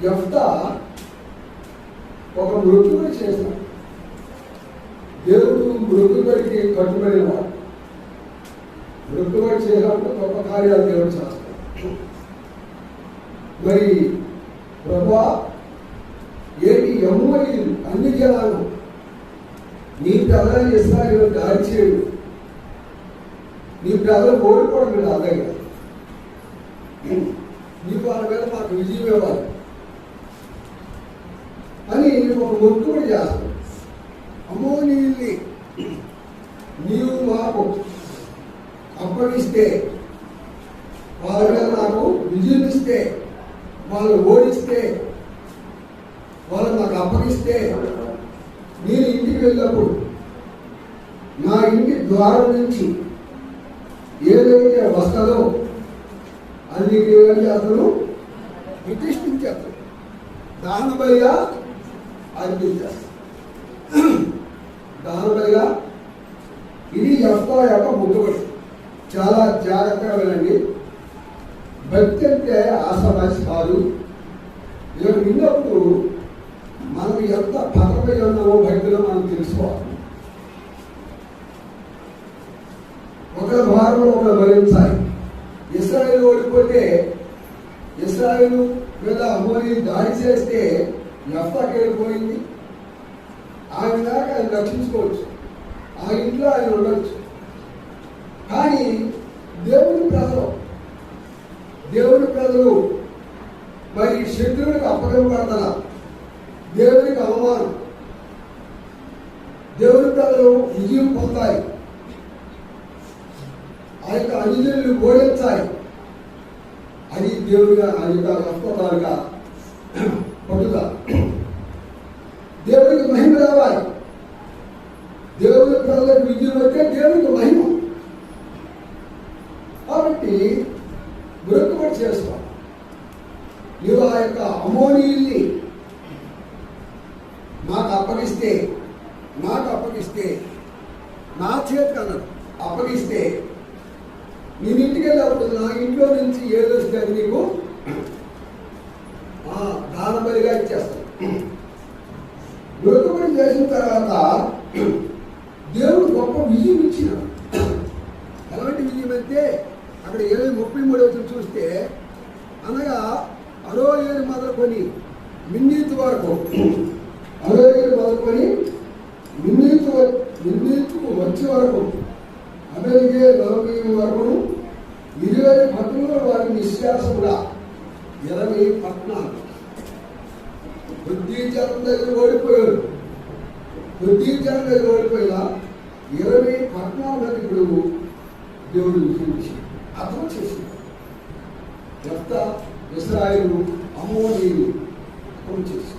యెఫ్తా ఒక మృక్కుబడి చేశాడు. దేవుడు మృక్కుబడికి కట్టుబడినవాడు. మృక్కుబడి చేసినప్పుడు గొప్ప కార్యాలు దేవుడు చేస్తాడు. మరి ప్రభువా, ఏంటి యెహోవా అన్ని జనాలు నీ ప్రజలు ఇశ్రాయేలు దాడి చేయడు, నీ ప్రజలు ఓడిపోవడం మీద అర్థం కాదు, నీ వాళ్ళ మీద మాకు విజయం ఇవ్వాలి అని ఒక మొక్కుబడి చేస్తాడు. అమ్మో, నీవు మాకు అప్పగిస్తే, వాళ్ళ మీద నాకు విజయం ఇస్తే, వాళ్ళు ఓడిస్తే, వాళ్ళు నాకు అప్పగిస్తే, నేను ఇంటికి వెళ్ళినప్పుడు నా ఇంటి ద్వారం నుంచి ఏదైతే వస్తుందో అది ఏం చేస్తాను, ప్రతిష్ఠించేస్తాను, దాన బలిగా అర్పించేస్తాను. దాన బలిగా ఇది యెఫ్తా యొక్క మొక్కుబడి. చాలా జాగ్రత్తగా వినండి. భక్తి అంటే ఆశావాసి కాదు. ఇలా విన్నప్పుడు మనం ఎంత పదవి ఉన్నామో భక్తిలో మనం తెలుసుకోవాలి. ఒక వారంలో ఒక భరించాలి. ఇశ్రాయేలు ఓడిపోతే, ఇశ్రాయేలు మీద అమోరీ దాడి చేస్తే యెఫ్తాకి వెళ్ళిపోయింది. ఆయన దాకా ఆయన రక్షించుకోవచ్చు, ఆ ఇంట్లో ఆయన ఉండొచ్చు. కానీ దేవుని ప్రజలు మరి శత్రువులకు అప్పగింపబడతారా, దేవునికి అవమానం, దేవుని ప్రజలు విజయం పొందాలి, ఆ యొక్క అన్యజనులు ఓడించాలి. అది దేవుడిగా ఆ యొక్క అస్పతాలుగా పట్టుదల. దేవుడికి మహిమ రావాలి. దేవుని ప్రజలకు విజయం అంటే దేవునికి మహిమ. కాబట్టి మొక్కుబడి చేస్తాం. నువ్వు ఆ యొక్క అమోనీయుల్ని నాకు అప్పగిస్తే నా చేతికి అన్నాడు అప్పగిస్తే, నేను ఇంటికి వెళ్ళినప్పుడు నా ఇంట్లో నుంచి ఏదో వస్తే అది నీకు దానబలిగా ఇచ్చేస్తాను. మొక్కుబడి చేసిన తర్వాత దేవుడు గొప్ప విజయం ఇచ్చినాడు. ఎలాంటి విజయం అంటే అక్కడ 33 చూస్తే, అనగా అరోయేలు మొదలుకొని మిన్నీతు వరకు, అరోయేలు మొదలుకొని మిన్నీతుకు వచ్చే వరకు, అమెరికే 40 వరకు 20 పట్టణంలో వారి నిశ్వాసముగా 20 పట్టణాలు కొద్ది జనం దగ్గర ఓడిపోయారు. కొద్ది జనం దగ్గర ఓడిపోయినా 20 పట్టణాల మీద ఇప్పుడు దేవుడు విజయించి అర్థం చేసింది. యెఫ్తా ఇశ్రాయేలు అమోనీయులు అర్థం చేసి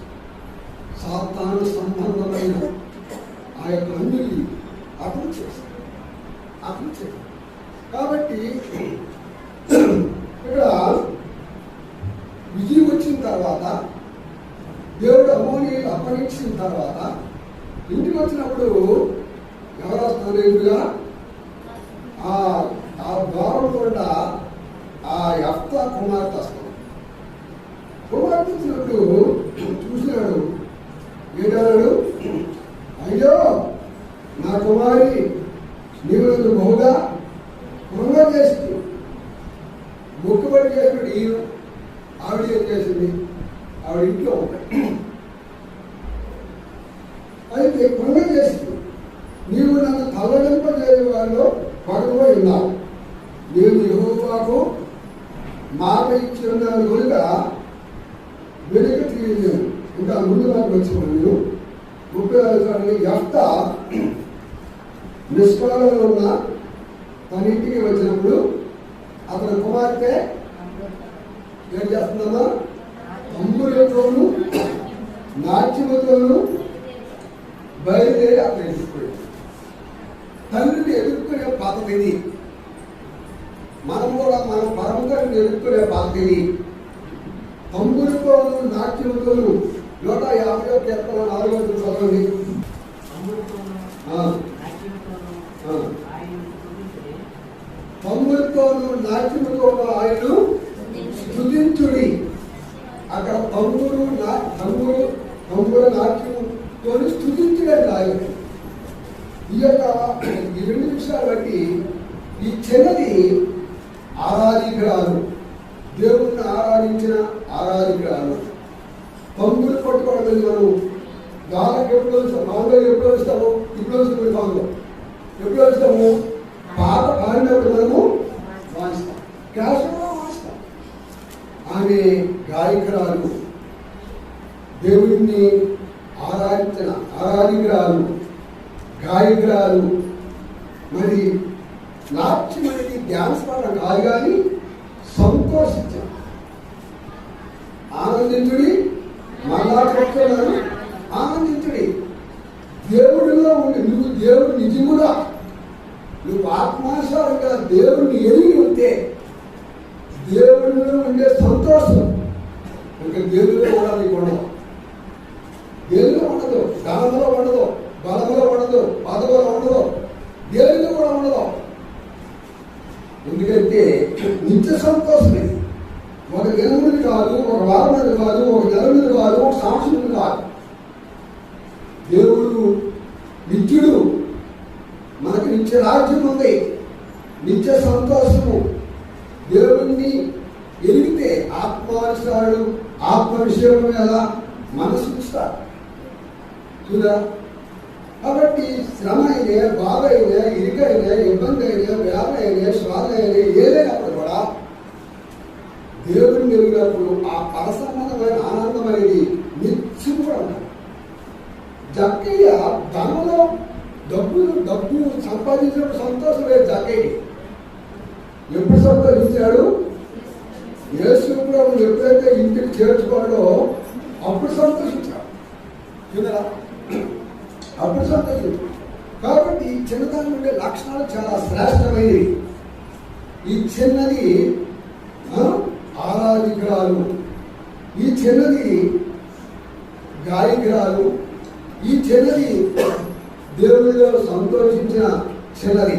సాతాను సంబంధమైన ఆ యొక్క అన్ని అర్థం చేశారు. కాబట్టి ఇక్కడ విజయం వచ్చిన తర్వాత, దేవుడు అమోనీయులు అప్పగించిన తర్వాత ఇంటికి వచ్చినప్పుడు ఎవరు వస్తారు? ఎదురుగా ఆ ద్వారం కూడా ఆ యెఫ్తా కుమార్తె వస్తుంది. కుమార్తె వచ్చినప్పుడు చూసినాడు, ఏంటన్నాడు? అయ్యో నా కుమారి, నీవు నన్ను బహుగా కృంగ చేసింది. మొక్కుబడి చేసినప్పుడు ఆవిడ ఏం చేసింది? ఆవిడ ఇంట్లో ఉంటాయి. అయితే కృంగ చేసింది. నీవు నన్ను తల్లడింపజేయ వాళ్ళు పడకపోయి ఉన్నావు. నేను యెహోవాకు మాట ఇచ్చి ఉన్నాను కనుక వెనుక తీయలేను. ఇంకా ముందు నాకు వచ్చిన నేను 36 యెఫ్తా నిష్కాలంలో ఉన్న తన ఇంటికి వచ్చినప్పుడు అతని కుమార్తె ఏం చేస్తున్నామా? తంబురతోనూ నాట్యముతోనూ బయలుదేరి అక్కడ ఎదుర్కొంది. తండ్రిని ఎదుర్కొనే పద్ధతి ఇది. మనం కూడా మన పరమతని ఎదుర్కొనే పద్ధతి ఇది. తంబురతోనూ నాట్యముతోనూ 150 కీర్తన 4వ చదవండి. తమ్ముడితోనూ నాట్యముతోనూ ఆయన స్తుతించుడి. అక్కడ అక్కడ తంబుర నాట్యంతో స్థుతించడం రాయలేదు. ఈ రెండు విషయాలు బట్టి ఈ చిన్నది ఆరాధికురాలు, దేవుణ్ణి ఆరాధించిన ఆరాధికురాలు. తంబురు పట్టుకోవడం మనం గాలకు ఎప్పుడు మామూలుగా ఎప్పుడు వస్తాము, ఇప్పుడు వస్తుంది మామూలు ఎప్పుడు వస్తాము, పాట పాడినప్పుడు మనము వాయిస్తాం, క్యాషువల్గా వాయిస్తాం. ఆమె గాయకురాలు, దేవుడిని ఆరాధికురాలు, గాయకురాలు. మరి నాట్యం అనేది డ్యాన్స్ పాడడం కాదు, కానీ సంతోషించాం. ఆనందించుడి, మళ్ళా చెప్తున్నాను, ఆనందించుడి. దేవుడిలో ఉండి నువ్వు దేవుడు నిజముగా నువ్వు ఆత్మానుసారంగా దేవుడిని ఎరిగి ఉంటే దేవుడిలో ఉండే సంతోషం ఇంకా దేవుడిలో కూడా నీకు ఉండదు. దేవుడిలో ఉండదు, ధనంలో ఉండదు, బలంలో ఉండదు, పదవిలో ఉండదు, దేవుడిలో కూడా ఉండదు. ఎందుకంటే నిత్య సంతోషమే. ఒక దినముది కాదు, ఒక వారం మీద కాదు, ఒక నెల మీద కాదు, ఒక సంవత్సరం మీద కాదు. దేవుడు నిత్యుడు, మనకు నిత్య రాజ్యం ఉంది, నిత్య సంతోషము. దేవుణ్ణి ఎరిగితే ఆత్మానుసారుడు ఆత్మ విషయం మీద మనసు ఇస్తాడు చూడా. కాబట్టి శ్రమ అయినా, బాధ అయినా, ఇరుకైనా, ఇబ్బంది అయినా, వ్యాధి అయినా, శ్వాస అయినా ఏదైనప్పుడు కూడా దేవుడిని ఎరిగినప్పుడు ఆ పరసంబంధమైన ఆనందం అనేది నిత్యం కూడా ఉంటాడు. జక్కయ్య ధనంలో డబ్బు సంపాదించినప్పుడు సంతోషం లేదు. జక్కయ్య ఎప్పుడు సంతోషించాడు? యేసు ప్రభువు ఎప్పుడైతే ఇంటికి చేర్చుకోవడో అప్పుడు సంతోషించాడు చూడరా, అప్పుడు సంతోషించాడు. కాబట్టి ఈ చిన్నదాని ఉండే లక్షణాలు చాలా శ్రేష్టమైనవి. ఈ చిన్నది ఆరాధికురాలు, ఈ చిన్నది గాయకురాలు, ఈ చిన్నది దేవుడిలో సంతోషించిన చిన్నది.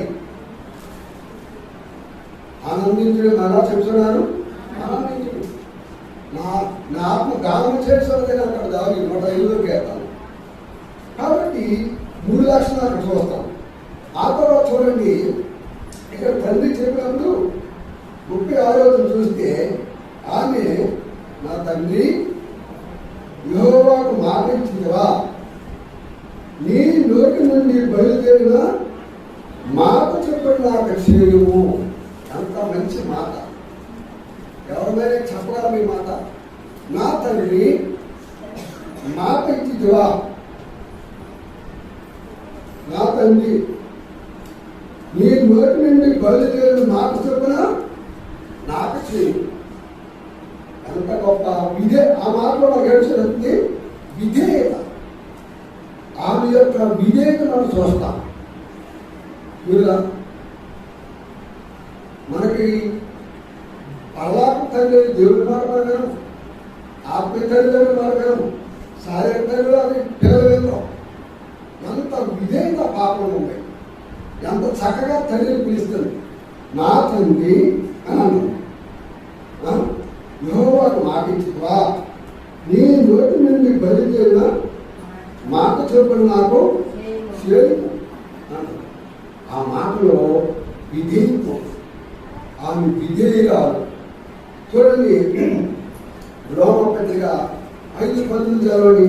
ఆనందించడం అలా చెప్తున్నాను, ఆనందించడం. నా ఆత్మ గానం చేసేది అక్కడ దాని 105 కేతాను. కాబట్టి 3 లక్షలు అక్కడ చూస్తాం. ఆ తర్వాత చూడండి, ఇక్కడ తండ్రి చెప్పినప్పుడు 36వ చూస్తే ఆమె, నా తండ్రి యెహోవాకు మాట ఇచ్చినవా, నీ నోటి నుండి బయలుదేరిన మాట చెప్పడం నాకు చేయము. అంత మంచి మాట ఎవరైనా చెప్పగలరు ఈ మాట? నా తండ్రి మాట ఇచ్చివా, నా తండ్రి నీ నోటి నుండి బయలుదేరిన మాట చొప్పున నాకు చేయి. అంత గొప్ప ఆ మాటలో నాకు ఏడ్చేది విధేయత. ఆమె యొక్క విధేయత మనం చూస్తాం. మీరు మనకి పల్లాకు తండ్రి దేవుడి మార్గం, ఆత్మీయ తండ్రి మార్గం, శారీరక తండ్రి అది పిల్లలు ఎంత విధేయత పాపం ఉంటాయి. ఎంత చక్కగా తండ్రిని పిలుస్తుంది, నా తండ్రి అని అన్నాడు. యెహోవాకు మాట ఇచ్చివా, నీ నోటి నుండి బయలుదేరిన మాట చొప్పున నాకు చేయము. ఆ మాటలో విధేయత్వం, ఆమె విధేయురాలు. చూడండి, రోమపత్రిక 5:19 చదవండి.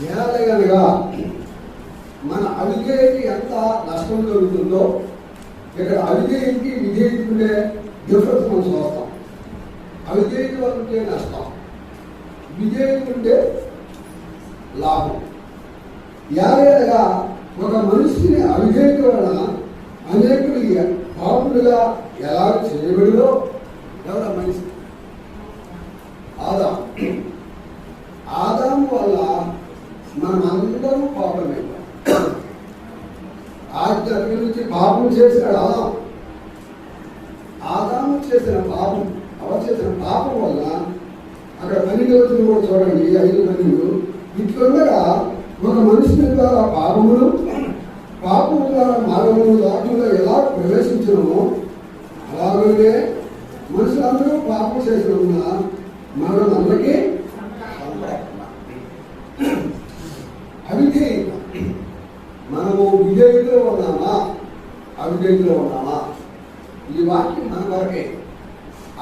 ఏలయనగా మన అవిధేయకి ఎంత నష్టం జరుగుతుందో ఇక్కడ అవిధేయకి విధేయకి ఉండే డిఫరెన్స్ మనం చూస్తాం. అవిధేయకి వల్ల ఉంటే నష్టం, విధేయకి ఉంటే లాభం. ఏలయనగా ఒక మనిషిని అవిధేయకి వలన అనేకులు పాపులుగా ఎలా చేయబడిలో ఎవరా మనిషి? ఆదాము వల్ల మనం అందరం పాపమే. ఆజ్ఞ నుంచి పాపం చేసినాడు ఆదాము చేసిన పాపం, ఎవరు చేసిన చేసిన పాపం వల్ల అక్కడ 12వ వచనం కూడా చూడండి, 5:12. ఇట్లుండగా ఒక మనుషుని ద్వారా పాపము ద్వారా మరణము లోకంలో ఎలా ప్రవేశించడమో అలాగే మనుషులందరూ పాపం చేసిన మరణం అందరికీ అవిధేయత. మనము విధేయులో ఉన్నామా అవిధేయులో ఉన్నామా? ఈ వాక్యం మన వరకే.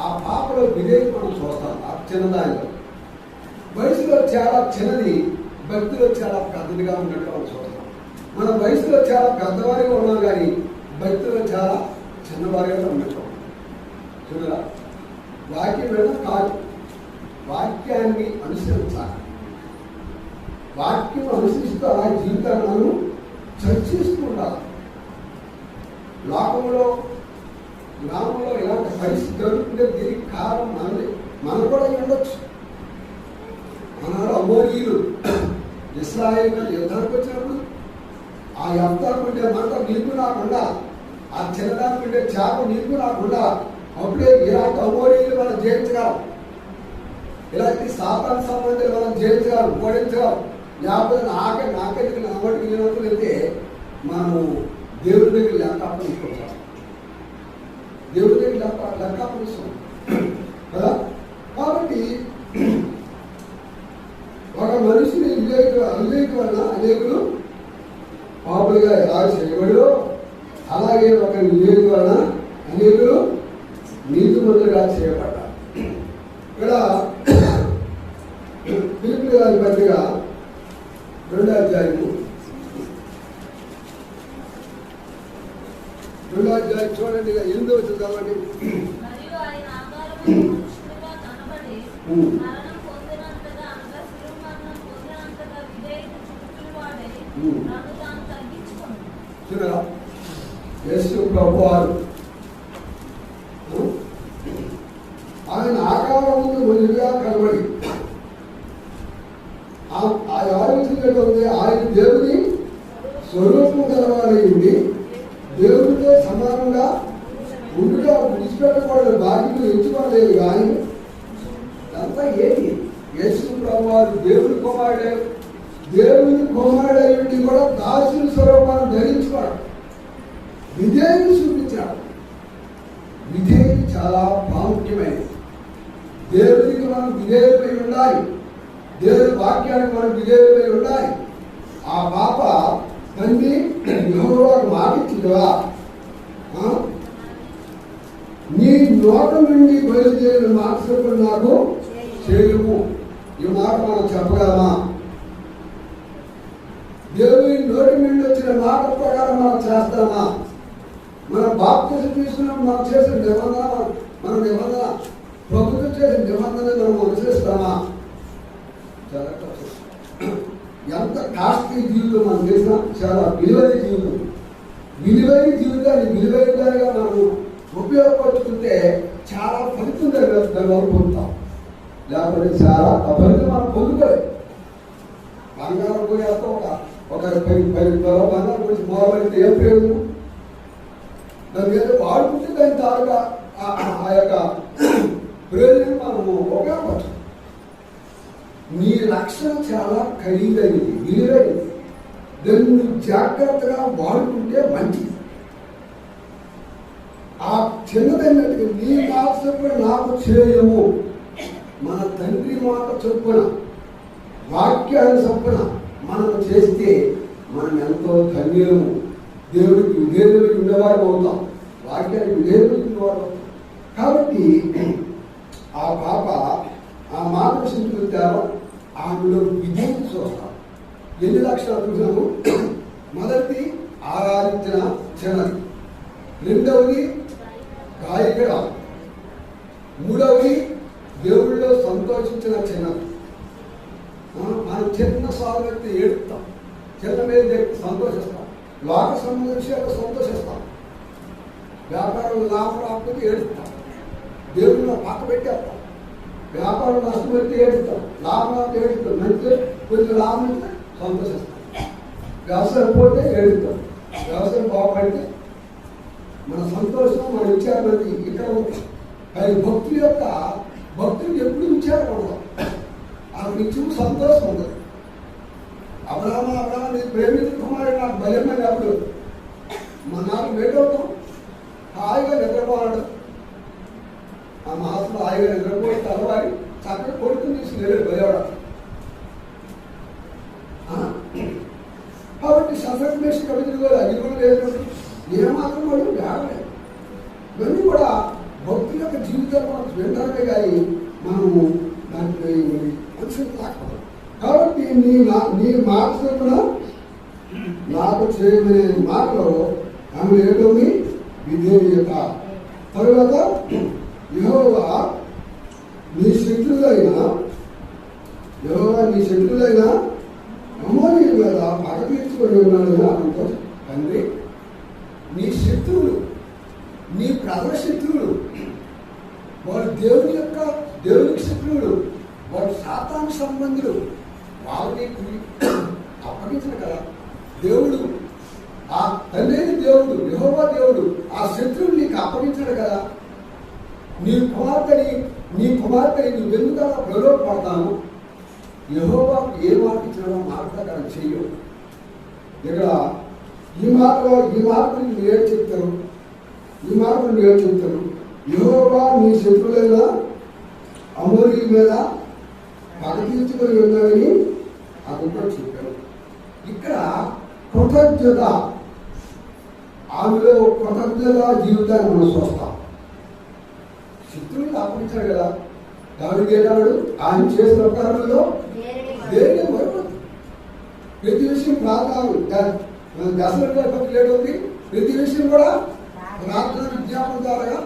ఆ పాపలో విధేయత మనం చూస్తాం. ఆ చిన్నదానిలో వయసులో చాలా చిన్నది, భక్తిలో చాలా పెద్దదిగా ఉన్నట్టు మనం చూస్తాం. మన వయసులో చాలా పెద్దవారిగా ఉన్నాం కానీ భక్తిలో చాలా చిన్నవారిగా ఉన్నట్టు చూడరా. వాక్యం వినడం కాదు, వాక్యాన్ని అనుసరించాలి. వాక్యం అనుసరిస్తూ ఆ జీవితాన్ని మనం చర్చిస్తుండాలి. లోకంలో గ్రామంలో ఇలాంటి పరిస్థితి జరుగుతుంటే దీనికి కారణం మనం కూడా ఉండొచ్చు. ఆనాడు అమోరీయులు ఇశ్రాయేలు యుద్ధానికి వచ్చినప్పుడు ఆ యుద్ధానికి ఉండే మంట నీకు రాకుండా, ఆ చిన్నదానికి ఉండే చేప నీకు రాకుండా అప్పుడే ఇలాంటి అమోరీయులు మనం జయించగలం, ఇలాంటి సాతాను సంబంధాలు మనం జయించగలం, ఓడించగలం. లేకపోతే నాకెందుకు నామటికి లేనప్పుడు వెళ్తే మనము దేవుడి దగ్గర లెక్క అప్పగించుకుంటాం. దేవుడి దగ్గర లెక్క అప్పగిస్తాం కదా. కాబట్టి ఒక మనిషిని అవివేక వలన అనేకులు పాపులుగా ఎలా చేయబడో అలాగే ఒక వివేక వలన అనేకులు నీతిమంతులుగా చేయబడ్డారు. ఇక్కడ ఫిలిప్పీ గారి పత్రిక 2వ అధ్యాయము చూడండి, 8వ వచనం కాబట్టి చూడరా యేసు ప్రభువారు ఆయన ఆకారం ముందు మొదలుగా కనబడి ఆ ఆలోచన ఉంది. ఆయన దేవుని స్వరూపం కలవాడి ఉండి దేవుడితో సమానంగా ఉండుగా విడిచిపెట్టకూడదు, బాధ్యతలు ఎంచుకోలేదు. కానీ అంతా ఏంటి? యేసు ప్రభువారు దేవుని కుమారుడే. దేవుని కుమారుడు కూడా దాసుని స్వరూపాన్ని ధరించుకోవడం, విధేయుని చూపించాడు. విధేయుడు చాలా ప్రాముఖ్యమైనది. దేవునికి మనం విధేయులై ఉండాలి, దేవుని వాక్యానికి మనం విధేయులై ఉండాలి. ఆ పాప తండ్రి యెహోవాకు మాట ఇచ్చిందివా, నీ నోట నుండి బయలుదేరిన మాట చొప్పున నాకు చేయము. ఈ మాట మనం చెప్పగలమా? దేవుని నోటి నుండి వచ్చిన మాట ప్రకారం మనం చేస్తామా? మనం బాప్తిసం తీసుకున్నప్పుడు మనం చేసిన నిబంధన ప్రభుత్వం చేసిన నిబంధన మనం అనుసరిస్తామా? ఎంత కాస్ట్లీ జీవితం మనం చేసినా చాలా విలువైన జీవితం. విలువైన జీవితాన్ని విలువైనదానిగా మనం ఉపయోగపరుచుకుంటే చాలా ఫలితం దాన్ని పొందుతాం. లేకపోతే చాలా ఫలితం మనం పొందుకోలేదు. బంగారం పోయేస్తాం, ఒక 10 బంగారం గురించి మోరబడితే ఏం ప్రయోజనం? దాని మీద వాడుకుంటే దాని తారుగా ఆ యొక్క ప్రయోజనం మనము ఉపయోగపడతాం. నీ రక్షణ చాలా ఖరీదైనది, విలువైనది. దాన్ని నువ్వు జాగ్రత్తగా వాడుకుంటే మంచిది. ఆ చిన్నదైనట్టుగా నీ మాట చొప్పున నాకు చేయము. మన తండ్రి మాట చొప్పున వాక్యాన్ని చొప్పున మనం చేస్తే మనం ఎంతో ధన్యులము. దేవుడికి విధేయులై ఉండేవారు అవుతాం, వాక్యానికి విధేయులై ఉండేవారు అవుతాం. కాబట్టి ఆ పాప ఆ మాట చింతుతారో ఆమెలో విధేయత చూస్తాం. ఎన్ని లక్షణాలు చూసాము? మొదటిది ఆరాధించిన చిన్నది, రెండవది గాయకురాలు, మూడవది దేవుళ్ళలో సంతోషించిన చిన్నది. మనం చిన్న సాధనకి ఏడుస్తాం, చిన్న మీద సంతోషిస్తాం, లోక సంబంధ విషయాల్లో సంతోషిస్తాం, వ్యాపారం లాభం రాకపోతే ఏడుస్తాం, దేవుళ్ళలో పక్క పెట్టేస్తాం, వ్యాపారం నష్టమైతే ఏడుస్తాం, లాభం ఏడుస్తాం, మంచి కొంచెం లాభం అయితే సంతోషిస్తాం, వ్యవసాయం పోతే ఏడుస్తాం, వ్యవసాయం బాగుపడితే మన సంతోషం మన విచారణ ఇక్కడ ఉంటాం. కానీ భక్తి యొక్క భక్తులకు ఎప్పుడు విచారం ఉండదు, ఆ నిత్యం సంతోషం ఉండదు. అబ్రహ్మ నేను ప్రేమించిన కుమారుడు నాకు బలమైనప్పుడు మా నాకు వేటవుతాం, హాయిగా నిద్రపోవాడు. ఆ మహాత్ముడు హాయిగా నిద్రపోయి తెల్లవారి చక్కగా కొడుకుని తీసుకుని బలేవాడు. కాబట్టి సఫర్మేషన్ కవితలు కూడా అది కూడా లేదు, ఏమాత్రం వాళ్ళు వేడలేదు. ఇవన్నీ కూడా భక్తుల యొక్క జీవితాలు మనం వింటామే కానీ మనము దాంట్లో మనుషులు కాకపోవడం. కాబట్టి నీ మాట చొప్పున నాకు చేయమనే మాటలో ఆమె ఏటోని విధేయత. తరువాత యెహోవా నీ శత్రులైన అమోనీయుల మీద పగ తీర్చుకొని ఉన్నాడని ఆమెతో, తండ్రి నీ శత్రువులు, నీ ప్రథమ శత్రువులు, వాడు దేవునికి శత్రువులు, వాడు సాతాను సంబంధులు, వారు నీకు అప్పగించిన కదా దేవుడు, ఆ తండ్రి దేవుడు యెహోవా దేవుడు ఆ శత్రువులు నీకు అప్పగించాడు కదా. నీ కుమార్తెని నువ్వెందుకు అలా ప్రలోభపడతాను? యెహోవాకు ఏ మాట ఇచ్చినాడో మాట ప్రకారం చెయ్యు. ఇక్కడ ఈ మాట నువ్వు ఏడు చెప్తారు, యెహోవా నీ శత్రువులైన అమోరీయుల మీద పగ తీర్చుకొని ఉన్నామని అతనితో చెప్పారు. ఇక్కడ కృతజ్ఞత, ఆమెలో కృతజ్ఞత జీవితాన్ని మనం చూస్తాం. శత్రువులు అప్పగించాడు కదా, దావిది ఏడాడు ఆయన చేసిన ఉపకారంలో దేని మరొకటి ప్రతి విషయం ప్రార్థన దశరథ లేడుంది, ప్రతి విషయం కూడా ప్రార్థన విజ్ఞాపన ద్వారా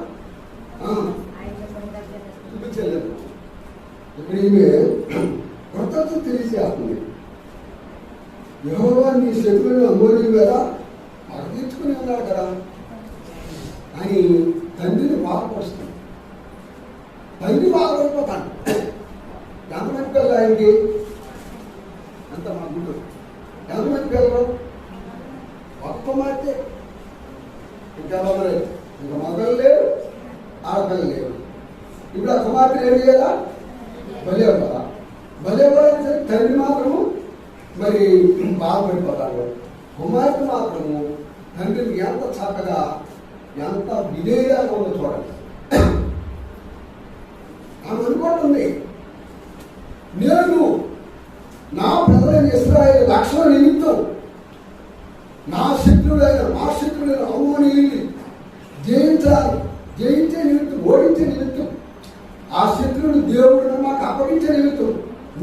చూపించలేదు. ఇప్పుడు ఈమె కృతజ్ఞత తెలియజేస్తుంది. యెహోవా నీ శత్రువులను అమోరీయుల మీద పగ తీర్చుకుని ఉన్నాడు కదా అని తండ్రిని బాధపరుస్తుంది. తండ్రి బాధపడిపోతాడు. ఎంతమంది పిల్లలు ఆయనకి? అంత మా గుడ్డు ఎంతమంది పిల్లలు? ఒక్క మాటే. ఇంకా మగలు లేరు, ఆడపిల్లలు లేరు. ఇప్పుడు ఆ కుమార్తె ఏం చేయాలా? బలేవాళ్ళని తండ్రి మాత్రము మరి బాధపడిపోతాడు. కుమార్తె మాత్రము తండ్రిని ఎంత చక్కగా ఎంత విధేయంగా ఉందో చూడండి. ఆమె అనుకుంటుంది, నేను నా ప్రజలైన ఇశ్రాయేలు రక్షణ నిమిత్తం మా శత్రువులైన అమోనీయుల్ని జయించే నిమిత్తం, ఓడించే నిమిత్తం, ఆ శత్రువుని దేవుడిని మాకు అప్పగించే నిమిత్తం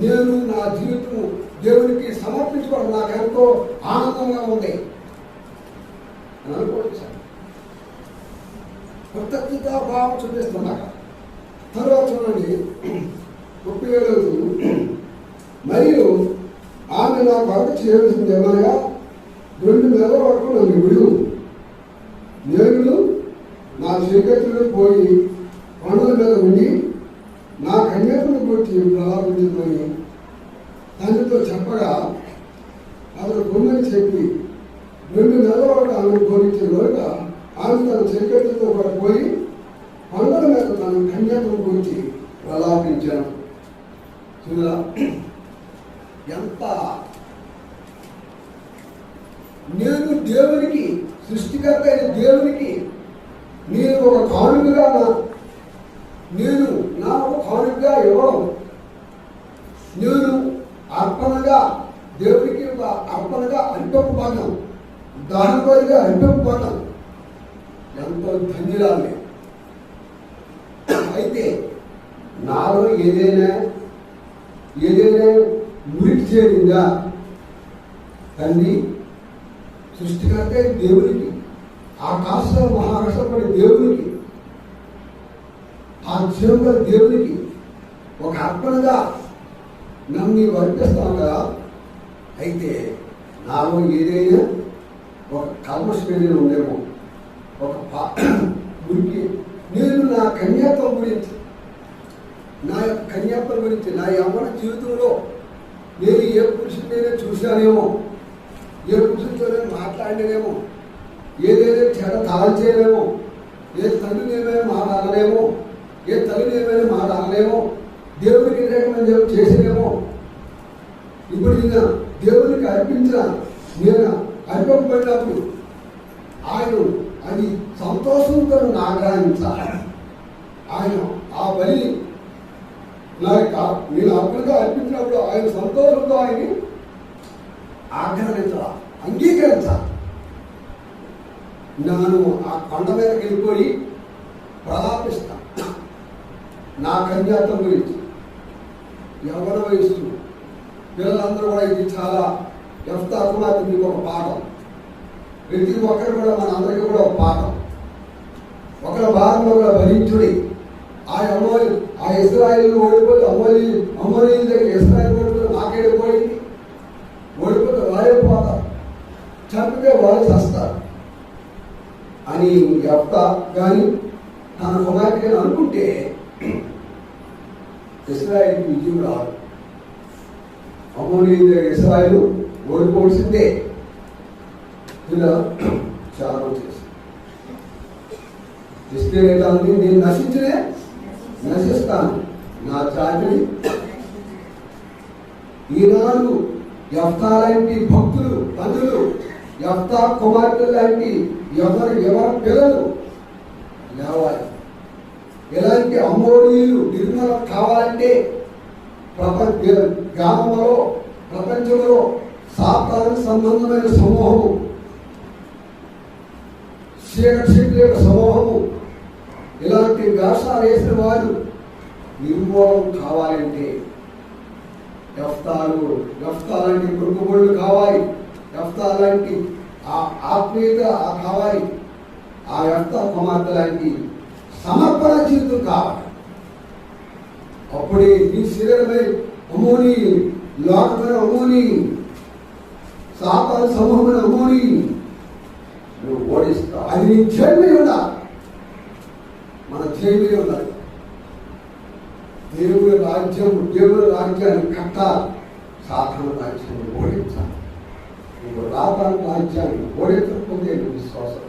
నేను నా జీవితం దేవునికి సమర్పించుకోవడం నాకు ఎంతో ఆనందంగా ఉంది అని అనుకోవచ్చు. కృతజ్ఞతా భావం చూపిస్తున్నాక తర్వాత చూడండి 37. మరియు ఆమె నా కొరకు చేయవలసింది ఏమనగా 2 నెలల వరకు నన్ను విడువు, నేను నా చీకట్లో పోయి కొండల మీద ఉండి నా కన్యకను కొట్టి ప్రలాపించుకొని తండ్రితో చెప్పగా అతను కొమ్మని చెప్పి 2 నెలల వరకు ఆమెను కోరించిన వరకు ఆమె తన చీకట్లతో కూడా పోయి కొండల మీద తన కన్యకను గురించి ప్రలాపించాను. చూడా ఎంత నేను దేవునికి, సృష్టికర్త అయిన దేవునికి నేను ఒక కానుకగా ఇవ్వడం, నేను అర్పణగా దేవునికి ఒక అర్పణగా అర్పింపబడ్డం, దహనబలిగా అర్పింపబడ్డం ఎంతో ధన్యురాలే. అయితే నాలో ఏదైనా మురికి చేరిందా? తండ్రి సృష్టికర్త దేవునికి, ఆకాశ మహాకాశపడి దేవునికి, ఆ జీవంగా దేవునికి ఒక అర్పణగా నన్ను వర్తిస్తాను కదా. అయితే నాలో ఏదైనా ఒక కల్మషం ఏదైనా ఉందేమో, ఒక గురికి నేను నా కన్యాత్వం గురించి, నా యొక్క కన్యాత్వం గురించి, నా యవ్వన జీవితంలో నేను ఏ పురుషుడినైనా చూశానేమో, ఏ పురుషుడితో మాట్లాడినేమో, ఏదైనా చెడ తలంచేయలేమో, ఏ తల్లిని ఏమైనా మాట అనలేమో, ఏ తల్లిని ఏమైనా మాట అనలేమో, దేవునికి వ్యతిరేకమైన దేవుడు చేసేదేమో. ఇప్పుడు ఈయన దేవునికి అర్పించిన నేను అర్పింపబడినప్పుడు ఆయన అది సంతోషంతో ఆగ్రహించాలి. ఆయన ఆ బలి నేను అప్పుడుగా అర్పించినప్పుడు ఆయన సంతోషంతో ఆయన్ని ఆగ్రహించాలి, అంగీకరించాలి. నేను ఆ కొండ మీదకి వెళ్ళిపోయి ప్రలాపిస్తాను నా కన్యాత్వం గురించి. యవ్వన వయస్సు పిల్లలందరూ కూడా ఇది చాలా యెఫ్తా కుమార్తె మీకు ఒక పాఠం. ప్రతి ఒక్కరు కూడా మన అందరికీ కూడా ఒక పాఠం. ఒకరి భారంలో కూడా భరించుడి. ఆ ఇశ్రాయేలు ఓడిపోతే అమోరీల దగ్గర ఇశ్రాయేలు ఓడిపోతే నాకేడిపోయింది. ఓడిపోతే వారే పోతారు, చంపితే వారు చస్తారు అని యెఫ్తా కానీ తన కుమార్తె అనుకుంటే ఇశ్రాయేలుకి విజయం రాదు. అమోరీల దగ్గర ఇశ్రాయేలు ఓడిపోవలసిందే. ఇలా చాలా చేసి ఇస్తే నేను నశిస్తాను నా జాతిని. ఈనాడు యెఫ్తా లాంటి భక్తులు తండ్రులు, యెఫ్తా కుమార్తె లాంటి ఎవరి పిల్లలు లేవాలి. ఇలాంటి అమోరీలు నిర్మూలన కావాలంటే గ్రామంలో ప్రపంచంలో సాతాను సంబంధమైన సమూహము, చీకటి యొక్క సమూహము, ఇలాంటి వేషాలు వేసిన వారు నిర్మూలన కావాలంటే యెఫ్తా లాంటి మృగబడులు కావాలి. యెఫ్తా లాంటి ఆ ఆత్మీయత కావాలి. ఆ యెఫ్తా కుమార్తె లాంటి సమర్పణ జీవితం కావాలి. అప్పుడే నీ శరీరమై అమోని, లోకమైన అమోని, సాతాను సమూహమైన అమోని నువ్వు ఓడిస్తావు. అది నీ జన్మే ఉండాలి, మన జన్మే ఉండాలి. దేవుని రాజ్యాన్ని కట్టాలి, సాతాను రాజ్యాన్ని ఓడించాలి. నువ్వు రాతాను రాజ్యాన్ని ఓడించకపోతే విశ్వాసం